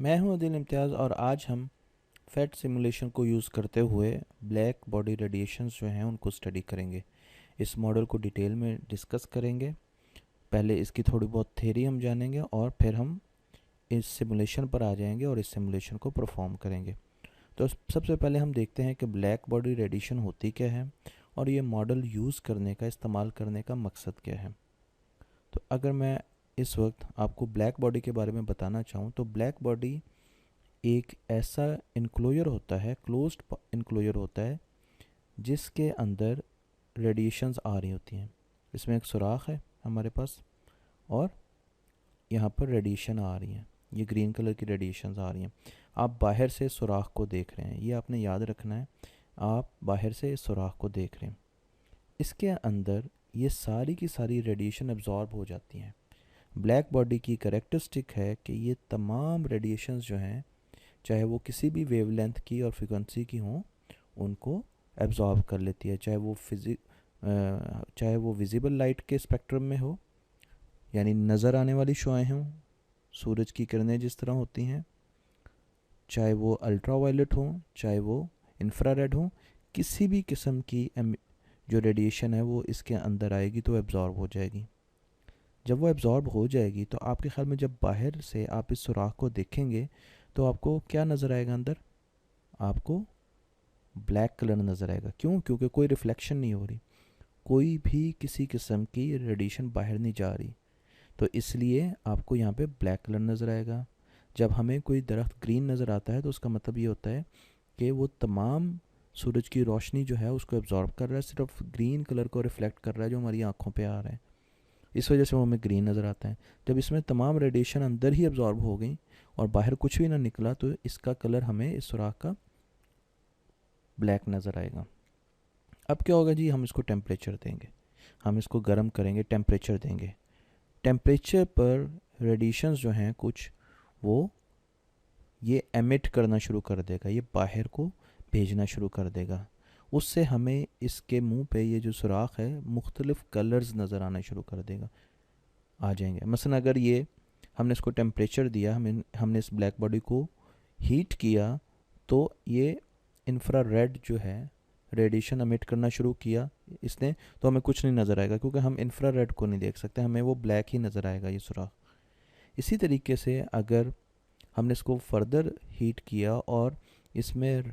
मैं हूं अदिल इम्तियाज़ और आज हम फेट सिमुलेशन को यूज़ करते हुए ब्लैक बॉडी रेडिएशंस जो हैं उनको स्टडी करेंगे। इस मॉडल को डिटेल में डिस्कस करेंगे। पहले इसकी थोड़ी बहुत थ्योरी हम जानेंगे और फिर हम इस सिमुलेशन पर आ जाएंगे और इस सिमुलेशन को परफॉर्म करेंगे। तो सबसे पहले हम देखते हैं कि ब्लैक बॉडी रेडिएशन होती क्या है और ये मॉडल यूज़ करने का, इस्तेमाल करने का मकसद क्या है। तो अगर मैं इस वक्त आपको ब्लैक बॉडी के बारे में बताना चाहूँ तो ब्लैक बॉडी एक ऐसा इनक्लोजर होता है, क्लोज्ड इनक्लोजर होता है जिसके अंदर रेडिएशंस आ रही होती हैं। इसमें एक सुराख है हमारे पास और यहाँ पर रेडिएशन आ रही हैं। ये ग्रीन कलर की रेडिएशंस आ रही हैं। आप बाहर से सुराख को देख रहे हैं, ये आपने याद रखना है। आप बाहर से इस सुराख को देख रहे हैं, इसके अंदर ये सारी की सारी रेडिएशन एब्जॉर्ब हो जाती हैं। ब्लैक बॉडी की करेक्टरिस्टिक है कि ये तमाम रेडिएशंस जो हैं, चाहे वो किसी भी वेवलेंथ की और फ्रिक्वेंसी की हों, उनको एब्जॉर्ब कर लेती है। चाहे वो विजिबल लाइट के स्पेक्ट्रम में हो, यानी नज़र आने वाली शुआएं हों, सूरज की किरणें जिस तरह होती हैं, चाहे वो अल्ट्रा वायलेट हों, चाहे वो इंफ्रारेड हों, किसी भी किस्म की जो रेडिएशन है वो इसके अंदर आएगी तो एब्जॉर्ब हो जाएगी। जब वो एब्जॉर्ब हो जाएगी तो आपके ख्याल में जब बाहर से आप इस सुराख को देखेंगे तो आपको क्या नज़र आएगा? अंदर आपको ब्लैक कलर नज़र आएगा। क्यों? क्योंकि कोई रिफ्लेक्शन नहीं हो रही, कोई भी किसी किस्म की रेडिएशन बाहर नहीं जा रही, तो इसलिए आपको यहाँ पे ब्लैक कलर नज़र आएगा। जब हमें कोई दरख्त ग्रीन नज़र आता है तो उसका मतलब ये होता है कि वो तमाम सूरज की रोशनी जो है उसको एब्जॉर्ब कर रहा है, सिर्फ ग्रीन कलर को रिफ्लेक्ट कर रहा है जो हमारी आंखों पे आ रहा है। इस वजह से वो हमें ग्रीन नज़र आता है। जब इसमें तमाम रेडिएशन अंदर ही एब्जॉर्ब हो गई और बाहर कुछ भी ना निकला तो इसका कलर हमें, इस सुराख का, ब्लैक नज़र आएगा। अब क्या होगा जी? हम इसको टेम्परेचर देंगे, हम इसको गर्म करेंगे, टेम्परेचर देंगे। टेम्परेचर पर रेडिएशंस जो हैं कुछ, वो ये एमिट करना शुरू कर देगा, ये बाहर को भेजना शुरू कर देगा। उससे हमें इसके मुंह पे ये जो सुराख है मुख्तलिफ कलर्स नज़र आना शुरू कर देगा, आ जाएंगे। मसलन अगर ये हमने इसको टेम्परेचर दिया, हमने इस ब्लैक बॉडी को हीट किया, तो ये इंफ्रा रेड जो है रेडिएशन अमिट करना शुरू किया इसने, तो हमें कुछ नहीं नज़र आएगा क्योंकि हम इंफ्रा रेड को नहीं देख सकते, हमें वो ब्लैक ही नज़र आएगा, ये सुराख। इसी तरीके से अगर हमने इसको फर्दर हीट किया और इसमें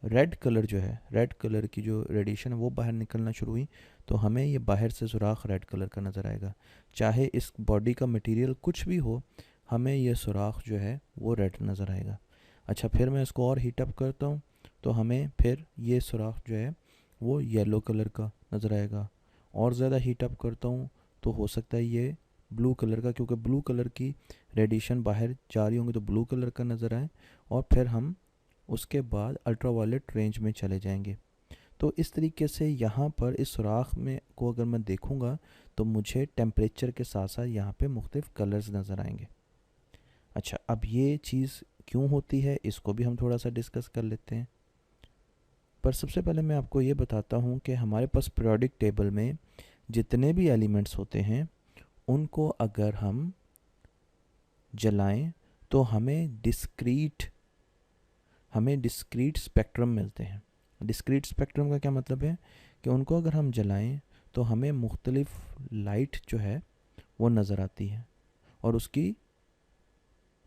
रेड कलर जो है, रेड कलर की जो रेडिएशन है वो बाहर निकलना शुरू हुई, तो हमें ये बाहर से सुराख रेड कलर का नज़र आएगा। चाहे इस बॉडी का मटेरियल कुछ भी हो, हमें ये सुराख जो है वो रेड नज़र आएगा। अच्छा, फिर मैं इसको और हीटअप करता हूँ तो हमें फिर ये सुराख जो है वो येलो कलर का नज़र आएगा। और ज़्यादा हीटअप करता हूँ तो हो सकता है ये ब्लू कलर का, क्योंकि ब्लू कलर की रेडिएशन बाहर जा रही होंगी तो ब्लू कलर का नज़र आए। और फिर हम उसके बाद अल्ट्रावायलेट रेंज में चले जाएंगे। तो इस तरीके से यहाँ पर इस सुराख में को अगर मैं देखूँगा तो मुझे टेम्परेचर के साथ साथ यहाँ पे मुख्तलिफ कलर्स नज़र आएंगे। अच्छा, अब ये चीज़ क्यों होती है इसको भी हम थोड़ा सा डिस्कस कर लेते हैं। पर सबसे पहले मैं आपको ये बताता हूँ कि हमारे पास पीरियोडिक टेबल में जितने भी एलिमेंट्स होते हैं उनको अगर हम जलाएं तो हमें डिस्क्रीट स्पेक्ट्रम मिलते हैं। डिस्क्रीट स्पेक्ट्रम का क्या मतलब है कि उनको अगर हम जलाएं तो हमें मुख्तलिफ लाइट जो है वो नज़र आती है और उसकी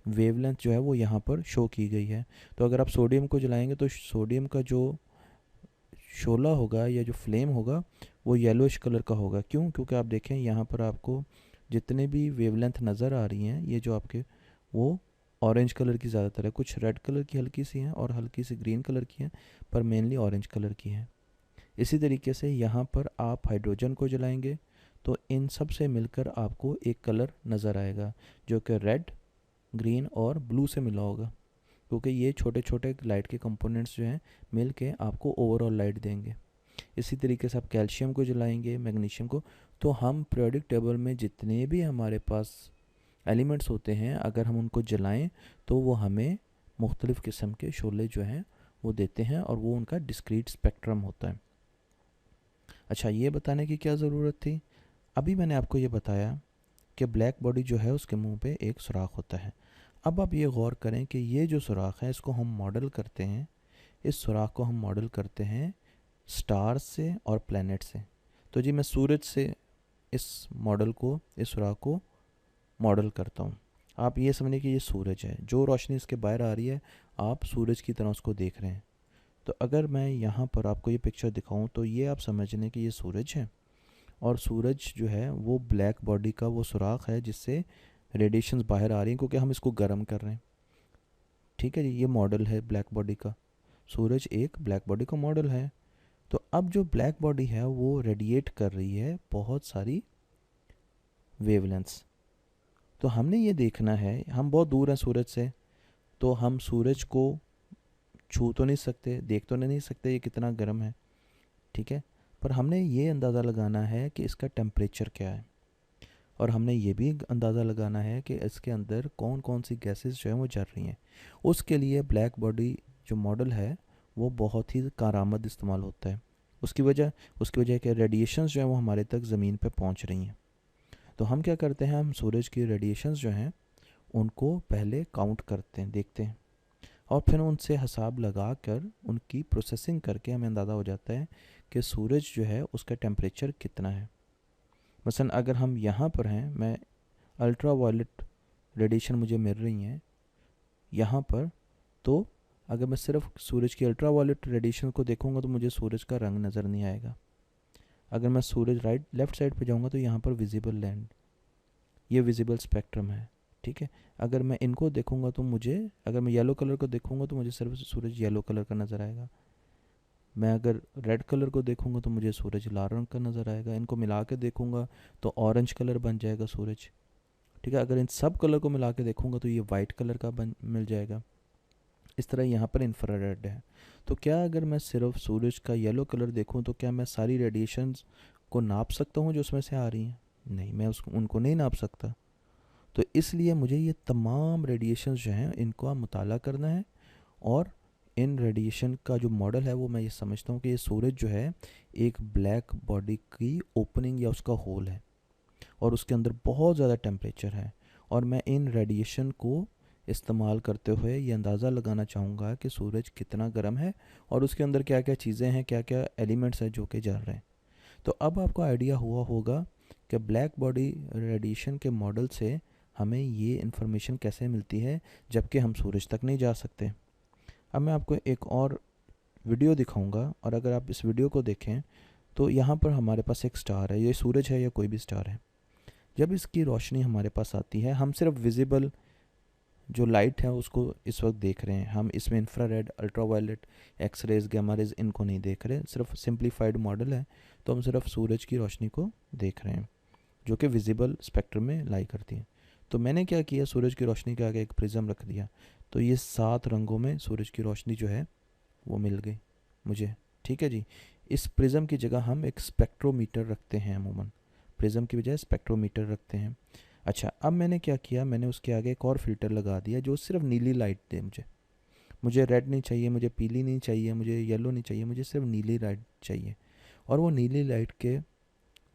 वेवलेंथ जो है वो यहाँ पर शो की गई है। तो अगर आप सोडियम को जलाएंगे तो सोडियम का जो शोला होगा या जो फ्लेम होगा वो येलोइश कलर का होगा। क्यों? क्योंकि आप देखें यहाँ पर आपको जितने भी वेवलेंथ नज़र आ रही हैं, ये जो आपके, वो ऑरेंज कलर की ज़्यादातर है, कुछ रेड कलर की हल्की सी हैं और हल्की सी ग्रीन कलर की हैं, पर मेनली ऑरेंज कलर की हैं। इसी तरीके से यहाँ पर आप हाइड्रोजन को जलाएंगे तो इन सब से मिलकर आपको एक कलर नज़र आएगा जो कि रेड, ग्रीन और ब्लू से मिला होगा, क्योंकि ये छोटे छोटे लाइट के कंपोनेंट्स जो हैं मिल के आपको ओवरऑल लाइट देंगे। इसी तरीके से आप कैल्शियम को जलाएंगे, मैग्नीशियम को। तो हम पीरियोडिक टेबल में जितने भी हमारे पास एलिमेंट्स होते हैं अगर हम उनको जलाएं तो वो हमें मुख्तलिफ़ किस्म के शोले जो हैं वो देते हैं और वो उनका डिस्क्रीट स्पेक्ट्रम होता है। अच्छा, ये बताने की क्या ज़रूरत थी? अभी मैंने आपको ये बताया कि ब्लैक बॉडी जो है उसके मुंह पे एक सुराख होता है। अब आप ये गौर करें कि ये जो सुराख है इसको हम मॉडल करते हैं, इस सुराख को हम मॉडल करते हैं स्टार्स से और प्लैनेट से। तो जी मैं सूरज से इस मॉडल को, इस सुराख को मॉडल करता हूँ। आप ये समझिए कि ये सूरज है, जो रोशनी इसके बाहर आ रही है आप सूरज की तरह उसको देख रहे हैं। तो अगर मैं यहाँ पर आपको ये पिक्चर दिखाऊं तो ये आप समझ लें कि ये सूरज है, और सूरज जो है वो ब्लैक बॉडी का वो सुराख है जिससे रेडिएशंस बाहर आ रही हैं, क्योंकि हम इसको गर्म कर रहे हैं। ठीक है जी, ये मॉडल है ब्लैक बॉडी का, सूरज एक ब्लैक बॉडी का मॉडल है। तो अब जो ब्लैक बॉडी है वो रेडिएट कर रही है बहुत सारी वेवलेंथ्स। तो हमने ये देखना है, हम बहुत दूर हैं सूरज से, तो हम सूरज को छू तो नहीं सकते, देख तो नहीं सकते ये कितना गर्म है, ठीक है। पर हमने ये अंदाज़ा लगाना है कि इसका टेम्परेचर क्या है, और हमने ये भी अंदाज़ा लगाना है कि इसके अंदर कौन कौन सी गैसेस जो हैं वो जल रही हैं। उसके लिए ब्लैक बॉडी जो मॉडल है वो बहुत ही कारआमद इस्तेमाल होता है। उसकी वजह के रेडिएशंस जो हैं वो हमारे तक ज़मीन पे पहुंच रही हैं। तो हम क्या करते हैं, हम सूरज की रेडिएशंस जो हैं उनको पहले काउंट करते हैं, देखते हैं, और फिर उनसे हिसाब लगा कर उनकी प्रोसेसिंग करके हमें अंदाज़ा हो जाता है कि सूरज जो है उसका टेम्परेचर कितना है। मसलन अगर हम यहाँ पर हैं, मैं अल्ट्रा वायलेट रेडिएशन मुझे मिल रही हैं यहाँ पर, तो अगर मैं सिर्फ सूरज की अल्ट्रा वायलेट रेडिएशन को देखूँगा तो मुझे सूरज का रंग नज़र नहीं आएगा। अगर मैं सूरज लेफ़्ट साइड पे जाऊँगा तो यहाँ पर विजिबल लैंड, ये विजिबल स्पेक्ट्रम है, ठीक है। अगर मैं इनको देखूँगा तो मुझे, अगर मैं येलो कलर को देखूँगा तो मुझे सिर्फ सूरज येलो कलर का नज़र आएगा। मैं अगर रेड कलर को देखूँगा तो मुझे सूरज लाल रंग का नज़र आएगा। इनको मिला के देखूँगा तो ऑरेंज कलर बन जाएगा सूरज, ठीक है। अगर इन सब कलर को मिला के देखूँगा तो ये वाइट कलर का मिल जाएगा। इस तरह यहाँ पर इंफ्रारेड है। तो क्या अगर मैं सिर्फ सूरज का येलो कलर देखूँ तो क्या मैं सारी रेडिएशंस को नाप सकता हूँ जो उसमें से आ रही हैं? नहीं, मैं उनको नहीं नाप सकता। तो इसलिए मुझे ये तमाम रेडिएशंस जो हैं इनको मुताला करना है, और इन रेडिएशन का जो मॉडल है वो मैं ये समझता हूँ कि ये सूरज जो है एक ब्लैक बॉडी की ओपनिंग या उसका होल है, और उसके अंदर बहुत ज़्यादा टेम्परेचर है। और मैं इन रेडिएशन को इस्तेमाल करते हुए ये अंदाज़ा लगाना चाहूँगा कि सूरज कितना गर्म है और उसके अंदर क्या क्या चीज़ें हैं, क्या क्या एलिमेंट्स हैं जो कि जल रहे हैं। तो अब आपको आइडिया हुआ होगा कि ब्लैक बॉडी रेडिएशन के मॉडल से हमें ये इन्फॉर्मेशन कैसे मिलती है जबकि हम सूरज तक नहीं जा सकते। अब मैं आपको एक और वीडियो दिखाऊंगा, और अगर आप इस वीडियो को देखें तो यहाँ पर हमारे पास एक स्टार है, ये सूरज है या कोई भी स्टार है। जब इसकी रोशनी हमारे पास आती है, हम सिर्फ विजिबल जो लाइट है उसको इस वक्त देख रहे हैं, हम इसमें infrared, ultraviolet, X rays, gamma rays इनको नहीं देख रहे, सिर्फ सिंप्लीफाइड मॉडल है। तो हम सिर्फ सूरज की रोशनी को देख रहे हैं जो कि विजिबल स्पेक्ट्रम में लाई करती है। तो मैंने क्या किया, सूरज की रोशनी के आगे एक प्रिज्म रख दिया, तो ये 7 रंगों में सूरज की रोशनी जो है वो मिल गई मुझे, ठीक है जी। इस प्रिज्म की जगह हम एक स्पेक्ट्रोमीटर रखते हैं, अमूमन प्रिज्म की बजाय स्पेक्ट्रोमीटर रखते हैं। अच्छा, अब मैंने क्या किया, मैंने उसके आगे एक और फ़िल्टर लगा दिया जो सिर्फ नीली लाइट दे मुझे रेड नहीं चाहिए, मुझे पीली नहीं चाहिए, मुझे येलो नहीं चाहिए, मुझे सिर्फ नीली लाइट चाहिए। और वो नीली लाइट के,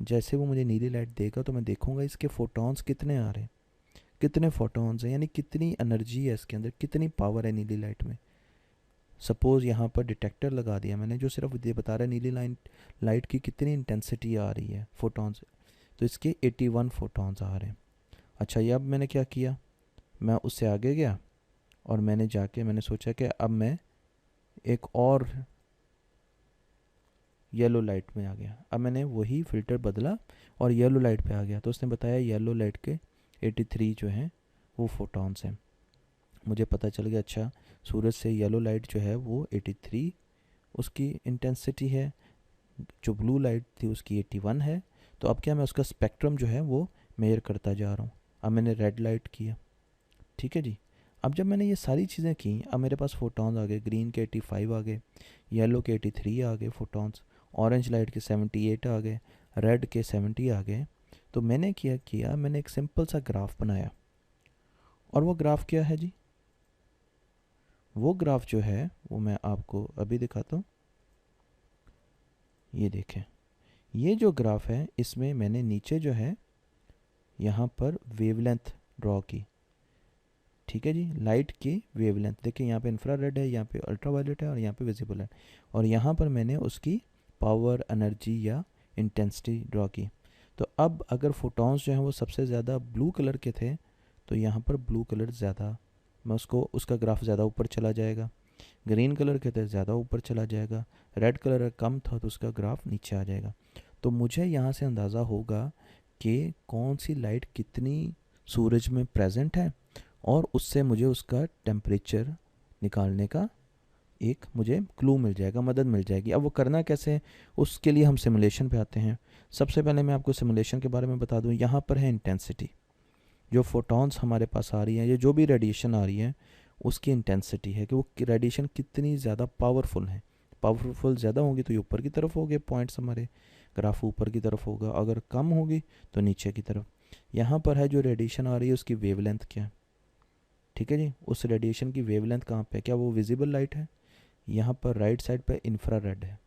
जैसे वो मुझे नीली लाइट देगा तो मैं देखूंगा इसके फोटॉन्स कितने आ रहे हैं, कितने फोटॉन्स हैं, यानी कितनी एनर्जी है इसके अंदर, कितनी पावर है नीली लाइट में। सपोज़ यहाँ पर डिटेक्टर लगा दिया मैंने जो सिर्फ ये बता रहा है नीली लाइट की कितनी इंटेंसिटी आ रही है फोटॉन्स, तो इसके 81 फोटॉन्स आ रहे हैं। अच्छा, ये अब मैंने क्या किया, मैं उससे आगे गया और मैंने सोचा कि अब मैं एक और येलो लाइट में आ गया। अब मैंने वही फ़िल्टर बदला और येलो लाइट पे आ गया, तो उसने बताया येलो लाइट के 83 जो हैं वो फोटॉन्स हैं। मुझे पता चल गया, अच्छा सूरज से येलो लाइट जो है वो 83 उसकी इंटेंसिटी है, जो ब्लू लाइट थी उसकी 81 है। तो अब क्या, मैं उसका स्पेक्ट्रम जो है वो मेजर करता जा रहा हूँ। अब मैंने रेड लाइट किया, ठीक है जी। अब जब मैंने ये सारी चीज़ें की, अब मेरे पास फोटॉन्स आ गए, ग्रीन के 85 आ गए, येलो के 83 आ गए फोटॉन्स, ऑरेंज लाइट के 78 आ गए, रेड के 70 आ गए। तो मैंने क्या किया, मैंने एक सिंपल सा ग्राफ बनाया, और वो ग्राफ क्या है जी, वो ग्राफ जो है वो मैं आपको अभी दिखाता हूँ। ये देखें, ये जो ग्राफ है इसमें मैंने नीचे जो है यहाँ पर वेवलेंथ ड्रॉ की, ठीक है जी, लाइट की वेवलेंथ देखिए, यहाँ पे इंफ्रारेड है, यहाँ पे अल्ट्रावायलेट है और यहाँ पे विजिबल है, और यहाँ पर मैंने उसकी पावर, एनर्जी या इंटेंसिटी ड्रॉ की। तो अब अगर फोटॉन्स जो हैं वो सबसे ज़्यादा ब्लू कलर के थे, तो यहाँ पर ब्लू कलर ज़्यादा, मैं उसका ग्राफ ज़्यादा ऊपर चला जाएगा। ग्रीन कलर के थे, ज़्यादा ऊपर चला जाएगा। रेड कलर कम था तो उसका ग्राफ नीचे आ जाएगा। तो मुझे यहाँ से अंदाज़ा होगा कि कौन सी लाइट कितनी सूरज में प्रेजेंट है, और उससे मुझे उसका टेम्परेचर निकालने का एक मुझे क्लू मिल जाएगा, मदद मिल जाएगी। अब वो करना कैसे है, उसके लिए हम सिमुलेशन पे आते हैं। सबसे पहले मैं आपको सिमुलेशन के बारे में बता दूं। यहाँ पर है इंटेंसिटी, जो फोटॉन्स हमारे पास आ रही हैं, ये जो भी रेडिएशन आ रही है उसकी इंटेंसिटी है कि वो रेडिएशन कितनी ज़्यादा पावरफुल है। पावरफुल ज़्यादा होगी तो ये ऊपर की तरफ होंगे पॉइंट्स, हमारे ग्राफ ऊपर की तरफ होगा, अगर कम होगी तो नीचे की तरफ। यहाँ पर है जो रेडिएशन आ रही है उसकी वेवलेंथ क्या है, ठीक है जी, उस रेडिएशन की वेवलेंथ कहाँ पे है, क्या वो विजिबल लाइट है। यहाँ पर राइट साइड पे इंफ्रारेड है,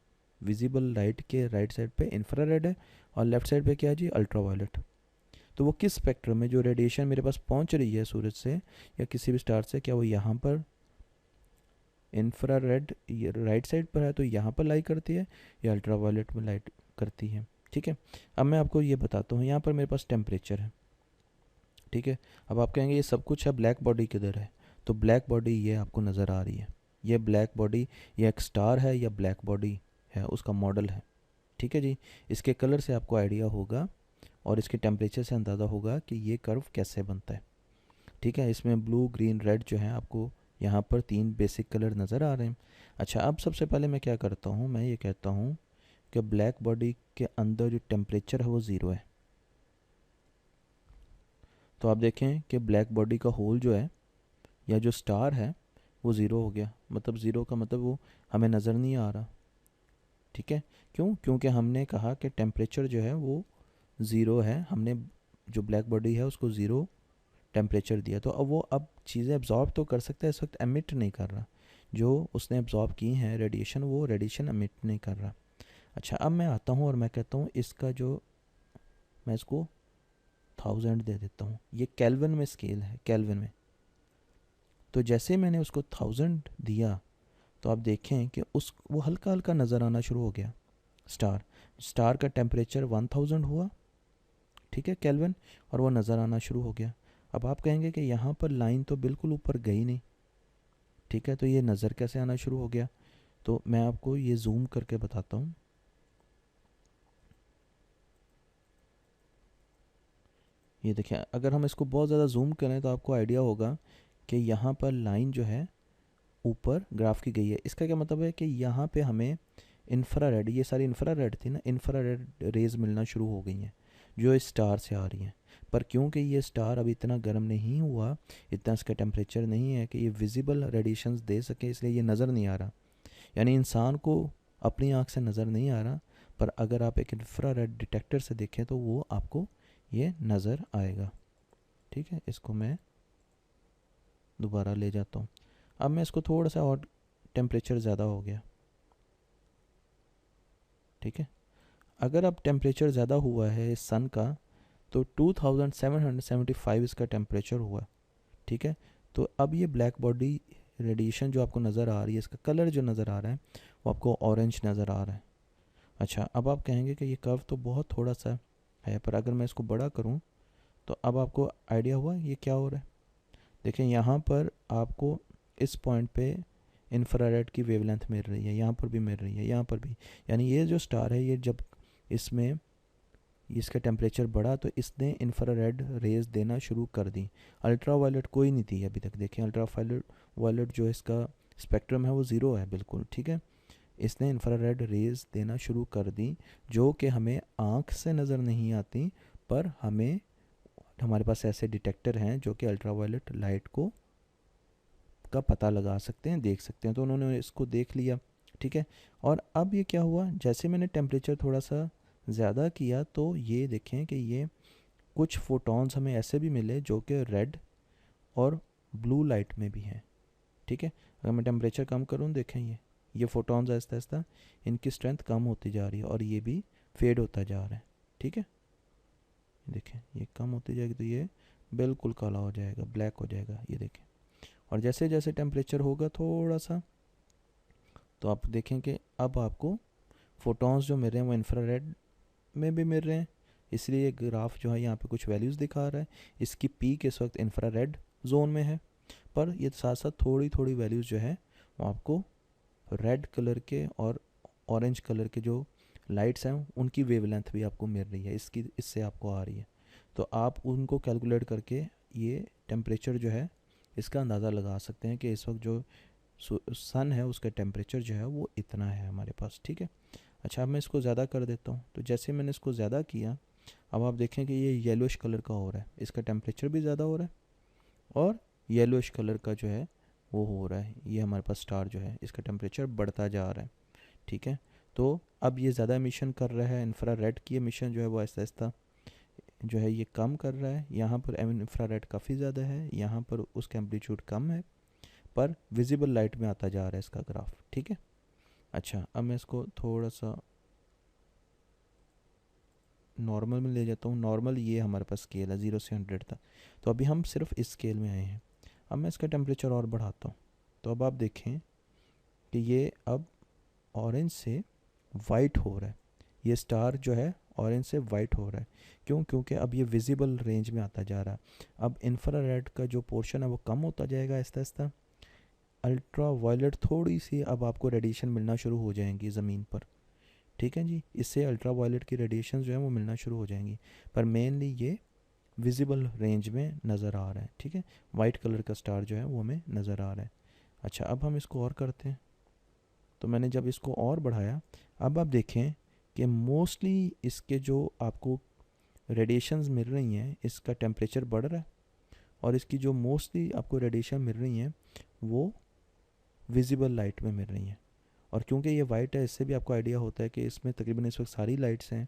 विजिबल लाइट के राइट साइड पे इंफ्रारेड है, और लेफ्ट साइड पे क्या है जी, अल्ट्रावायलेट। तो वो किस स्पेक्ट्रम में जो रेडिएशन मेरे पास पहुंच रही है सूरज से या किसी भी स्टार से, क्या वो यहाँ पर इंफ्रारेड राइट साइड पर है तो यहाँ पर लाई करती है, या अल्ट्रावायलेट में लाइट करती है। ठीक है, अब मैं आपको ये बताता हूँ। यहाँ पर मेरे पास टेम्परेचर है, ठीक है। अब आप कहेंगे ये सब कुछ है, ब्लैक बॉडी किधर है, तो ब्लैक बॉडी ये आपको नज़र आ रही है, ये ब्लैक बॉडी, ये एक स्टार है या ब्लैक बॉडी है, उसका मॉडल है, ठीक है जी। इसके कलर से आपको आइडिया होगा और इसके टेम्परेचर से अंदाज़ा होगा कि ये कर्व कैसे बनता है, ठीक है। इसमें ब्लू, ग्रीन, रेड जो है आपको यहाँ पर 3 बेसिक कलर नज़र आ रहे हैं। अच्छा, अब सबसे पहले मैं क्या करता हूँ, मैं ये कहता हूँ कि ब्लैक बॉडी के अंदर जो टेम्परेचर है वो ज़ीरो है। तो आप देखें कि ब्लैक बॉडी का होल जो है या जो स्टार है वो ज़ीरो हो गया, मतलब ज़ीरो का मतलब वो हमें नज़र नहीं आ रहा, ठीक है। क्यों, क्योंकि हमने कहा कि टेम्परेचर जो है वो ज़ीरो है, हमने जो ब्लैक बॉडी है उसको ज़ीरो टेम्परेचर दिया, तो अब वो अब चीज़ें एब्जॉर्ब तो कर सकता है, इस वक्त एमिट नहीं कर रहा। जो उसने एब्जॉर्ब की है रेडिएशन, वो रेडिएशन एमिट नहीं कर रहा। अच्छा, अब मैं आता हूँ और मैं कहता हूँ इसका जो, मैं इसको 1000 दे देता हूँ, ये केल्विन में स्केल है, केल्विन में। तो जैसे मैंने उसको 1000 दिया तो आप देखें कि उस वो हल्का हल्का नज़र आना शुरू हो गया। स्टार स्टार का टेम्परेचर 1000 हुआ, ठीक है, केल्विन, और वो नज़र आना शुरू हो गया। अब आप कहेंगे कि यहाँ पर लाइन तो बिल्कुल ऊपर गई नहीं, ठीक है, तो ये नज़र कैसे आना शुरू हो गया। तो मैं आपको ये जूम करके बताता हूँ। ये देखिए, अगर हम इसको बहुत ज़्यादा जूम करें तो आपको आइडिया होगा कि यहाँ पर लाइन जो है ऊपर ग्राफ की गई है। इसका क्या मतलब है कि यहाँ पे हमें इंफ्रारेड, ये सारी इंफ्रारेड थी ना, इंफ्रारेड रेज मिलना शुरू हो गई हैं जो इस स्टार से आ रही हैं। पर क्योंकि ये स्टार अभी इतना गर्म नहीं हुआ, इतना इसका टेम्परेचर नहीं है कि ये विजिबल रेडिएशंस दे सके, इसलिए ये नज़र नहीं आ रहा। यानी इंसान को अपनी आँख से नज़र नहीं आ रहा, पर अगर आप एक इंफ्रारेड डिटेक्टर से देखें तो वो आपको ये नज़र आएगा। ठीक है, इसको मैं दोबारा ले जाता हूँ। अब मैं इसको थोड़ा सा और, टेम्परेचर ज़्यादा हो गया, ठीक है। अगर अब टेम्परेचर ज़्यादा हुआ है इस सन का तो 2775 इसका टेम्परेचर हुआ, ठीक है। तो अब ये ब्लैक बॉडी रेडिएशन जो आपको नज़र आ रही है, इसका कलर जो नज़र आ रहा है वो आपको ऑरेंज नज़र आ रहा है। अच्छा, अब आप कहेंगे कि ये कर्व तो बहुत थोड़ा सा है, पर अगर मैं इसको बड़ा करूँ तो अब आपको आइडिया हुआ ये क्या हो रहा है। देखें, यहाँ पर आपको इस पॉइंट पे इंफ्रारेड की वेवलेंथ मिल रही है, यहाँ पर भी मिल रही है, यहाँ पर भी। यानी ये जो स्टार है, ये जब इसमें इसका टेम्परेचर बढ़ा तो इसने इंफ्रारेड रेज देना शुरू कर दी। अल्ट्रावायलेट कोई नहीं थी अभी तक। देखें, अल्ट्रावायलेट वायलेट जो इसका स्पेक्ट्रम है वो ज़ीरो है बिल्कुल, ठीक है। इसने इंफ्रारेड रेज देना शुरू कर दी जो कि हमें आँख से नज़र नहीं आती, पर हमें, हमारे पास ऐसे डिटेक्टर हैं जो कि अल्ट्रावायलेट लाइट को का पता लगा सकते हैं, देख सकते हैं। तो उन्होंने इसको देख लिया, ठीक है। और अब ये क्या हुआ, जैसे मैंने टेम्परेचर थोड़ा सा ज़्यादा किया तो ये देखें कि ये कुछ फोटॉन्स हमें ऐसे भी मिले जो कि रेड और ब्लू लाइट में भी हैं, ठीक है। अगर मैं टेम्परेचर कम करूँ, देखें ये फोटॉन्स आहिस्ता आहिस्ता इनकी स्ट्रेंथ कम होती जा रही है और ये भी फेड होता जा रहा है, ठीक है। देखें, ये कम होती जाएगी तो ये बिल्कुल काला हो जाएगा, ब्लैक हो जाएगा, ये देखें। और जैसे जैसे टेम्परेचर होगा थोड़ा सा, तो आप देखें कि अब आपको फोटॉन्स जो मिल रहे हैं वो इंफ्रारेड में भी मिल रहे हैं, इसलिए ये ग्राफ जो है यहाँ पे कुछ वैल्यूज़ दिखा रहा है। इसकी पीक इस वक्त इंफ्रारेड जोन में है, पर ये साथ साथ थोड़ी थोड़ी वैल्यूज़ जो है वो आपको रेड कलर के और ऑरेंज कलर के जो लाइट्स हैं उनकी वेवलेंथ भी आपको मिल रही है, इससे आपको आ रही है। तो आप उनको कैलकुलेट करके ये टेम्परेचर जो है इसका अंदाज़ा लगा सकते हैं कि इस वक्त जो सन है उसका टेम्परेचर जो है वो इतना है हमारे पास, ठीक है। अच्छा, अब मैं इसको ज़्यादा कर देता हूँ। तो जैसे मैंने इसको ज़्यादा किया, अब आप देखें कि ये येलोइश कलर का हो रहा है, इसका टेम्परेचर भी ज़्यादा हो रहा है, और येलोइश कलर का जो है वो हो रहा है, ये हमारे पास स्टार जो है इसका टेम्परेचर बढ़ता जा रहा है, ठीक है। तो अब ये ज़्यादा एमिशन कर रहा है, इंफ्रारेड की एमिशन जो है वो आहिस्ता आहिस्ता जो है ये कम कर रहा है। यहाँ पर इंफ्रारेड काफ़ी ज़्यादा है, यहाँ पर उसका एम्पलीट्यूड कम है, पर विजिबल लाइट में आता जा रहा है इसका ग्राफ, ठीक है। अच्छा, अब मैं इसको थोड़ा सा नॉर्मल में ले जाता हूँ। नॉर्मल ये हमारे पास स्केल है 0 से 100 तक, तो अभी हम सिर्फ इस स्केल में आए हैं। अब मैं इसका टेम्परेचर और बढ़ाता हूँ, तो अब आप देखें कि ये अब ऑरेंज से वाइट हो रहा है, ये स्टार जो है ऑरेंज से वाइट हो रहा है। क्यों? क्योंकि अब ये विजिबल रेंज में आता जा रहा है। अब इंफ्रारेड का जो पोर्शन है वो कम होता जाएगा आहिस्ता आहिस्ता। अल्ट्रा वायलेट थोड़ी सी अब आपको रेडिएशन मिलना शुरू हो जाएंगी ज़मीन पर, ठीक है जी। इससे अल्ट्रा वायलेट की रेडिएशन जो है वो मिलना शुरू हो जाएंगी, पर मेनली ये विजिबल रेंज में नज़र आ रहा है, ठीक है। वाइट कलर का स्टार जो है वो हमें नज़र आ रहा है। अच्छा, अब हम इसको और करते हैं। तो मैंने जब इसको और बढ़ाया, अब आप देखें कि मोस्टली इसके जो आपको रेडिएशंस मिल रही हैं इसका टेम्परेचर बढ़ रहा है, और इसकी जो मोस्टली आपको रेडिएशन मिल रही हैं वो विजिबल लाइट में मिल रही हैं। और क्योंकि ये वाइट है, इससे भी आपको आइडिया होता है कि इसमें तकरीबन इस वक्त सारी लाइट्स हैं,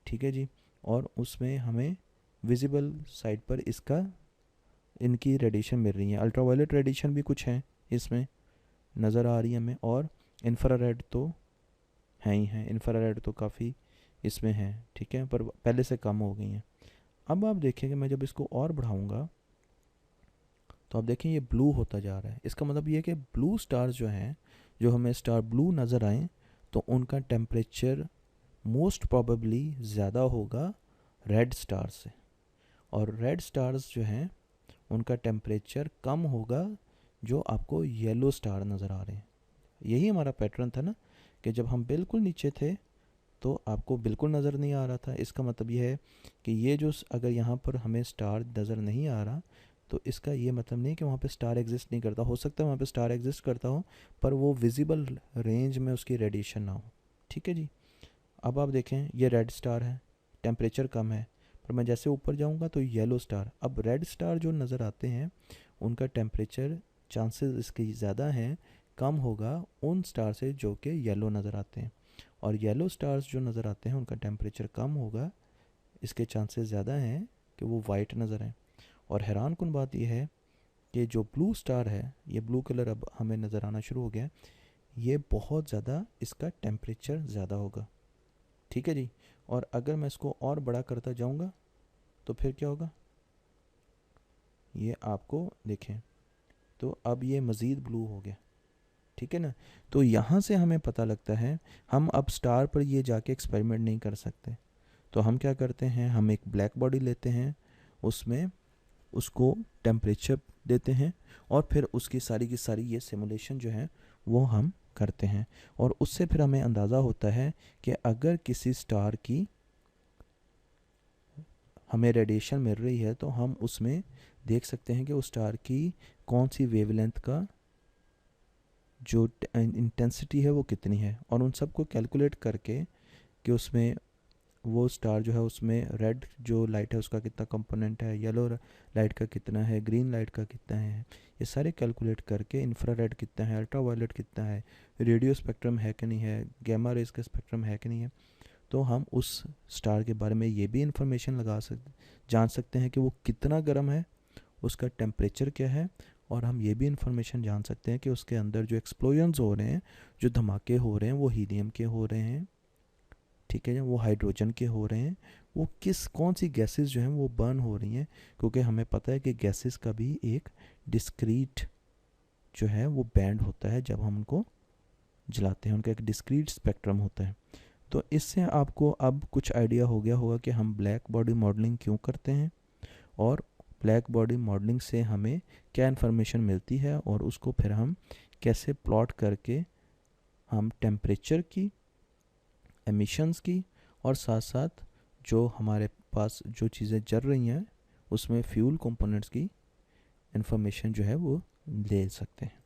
ठीक है जी। और उसमें हमें विजिबल साइड पर इनकी रेडिएशन मिल रही है। अल्ट्रावायलेट रेडिएशन भी कुछ है इसमें नज़र आ रही है हमें, और इंफ्रारेड तो हैं ही हैं, इंफ्रारेड तो काफ़ी इसमें है, ठीक है, पर पहले से कम हो गई हैं। अब आप देखेंगे मैं जब इसको और बढ़ाऊंगा तो आप देखें ये ब्लू होता जा रहा है। इसका मतलब ये है कि ब्लू स्टार्स जो हैं, जो हमें स्टार ब्लू नज़र आए, तो उनका टेम्परेचर मोस्ट प्रोबेबली ज़्यादा होगा रेड स्टार से, और रेड स्टार्स जो हैं उनका टेम्परेचर कम होगा जो आपको येलो स्टार नज़र आ रहे हैं। यही हमारा पैटर्न था ना, कि जब हम बिल्कुल नीचे थे तो आपको बिल्कुल नज़र नहीं आ रहा था। इसका मतलब ये है कि ये जो अगर यहाँ पर हमें स्टार नज़र नहीं आ रहा, तो इसका ये मतलब नहीं कि वहाँ पे स्टार एग्जिस्ट नहीं करता। हो सकता है वहाँ पे स्टार एग्जिस्ट करता हो, पर वो विजिबल रेंज में उसकी रेडिएशन ना हो, ठीक है जी। अब आप देखें ये रेड स्टार है, टेम्परेचर कम है, पर मैं जैसे ऊपर जाऊँगा तो येलो स्टार। अब रेड स्टार जो नज़र आते हैं उनका टेम्परेचर चांसेस इसके ज़्यादा हैं कम होगा उन स्टार से जो कि येलो नज़र आते हैं, और येलो स्टार्स जो नज़र आते हैं उनका टेम्परेचर कम होगा, इसके चांसेस ज़्यादा हैं कि वो वाइट नज़र आए। और हैरान कुन बात यह है कि जो ब्लू स्टार है, ये ब्लू कलर अब हमें नज़र आना शुरू हो गया, ये बहुत ज़्यादा इसका टेम्परेचर ज़्यादा होगा, ठीक है जी। और अगर मैं इसको और बड़ा करता जाऊँगा तो फिर क्या होगा, ये आपको देखें तो अब ये मज़ीद ब्लू हो गया, ठीक है ना। तो यहाँ से हमें पता लगता है, हम अब स्टार पर ये जाके एक्सपेरिमेंट नहीं कर सकते, तो हम क्या करते हैं, हम एक ब्लैक बॉडी लेते हैं, उसमें उसको टेम्परेचर देते हैं, और फिर उसकी सारी की सारी ये सिमुलेशन जो है वो हम करते हैं, और उससे फिर हमें अंदाज़ा होता है कि अगर किसी स्टार की हमें रेडिएशन मिल रही है तो हम उसमें देख सकते हैं कि उस स्टार की कौन सी वेवलेंथ का जो इंटेंसिटी है वो कितनी है, और उन सब को कैलकुलेट करके कि उसमें वो स्टार जो है उसमें रेड जो लाइट है उसका कितना कंपोनेंट है, येलो लाइट का कितना है, ग्रीन लाइट का कितना है, ये सारे कैलकुलेट करके इंफ्रारेड कितना है, अल्ट्रा वायलेट कितना है, रेडियो स्पेक्ट्रम है कि नहीं है, गैमा रेज का स्पेक्ट्रम है कि नहीं है, तो हम उस स्टार के बारे में ये भी इंफॉर्मेशन जान सकते हैं कि वो कितना गर्म है, उसका टेम्परेचर क्या है, और हम ये भी इंफॉर्मेशन जान सकते हैं कि उसके अंदर जो एक्सप्लोजन्स हो रहे हैं, जो धमाके हो रहे हैं, वो हीलियम के हो रहे हैं, ठीक है, वो हाइड्रोजन के हो रहे हैं, वो कौन सी गैसेस जो हैं वो बर्न हो रही हैं, क्योंकि हमें पता है कि गैसेस का भी एक डिस्क्रीट जो है वो बैंड होता है जब हम उनको जलाते हैं, उनका एक डिस्क्रीट स्पेक्ट्रम होता है। तो इससे आपको अब कुछ आइडिया हो गया होगा कि हम ब्लैक बॉडी मॉडलिंग क्यों करते हैं और ब्लैक बॉडी मॉडलिंग से हमें क्या इन्फॉर्मेशन मिलती है और उसको फिर हम कैसे प्लॉट करके हम टेम्परेचर की, एमिशंस की और साथ साथ जो हमारे पास जो चीज़ें जल रही हैं उसमें फ्यूल कंपोनेंट्स की इन्फॉर्मेशन जो है वो ले सकते हैं।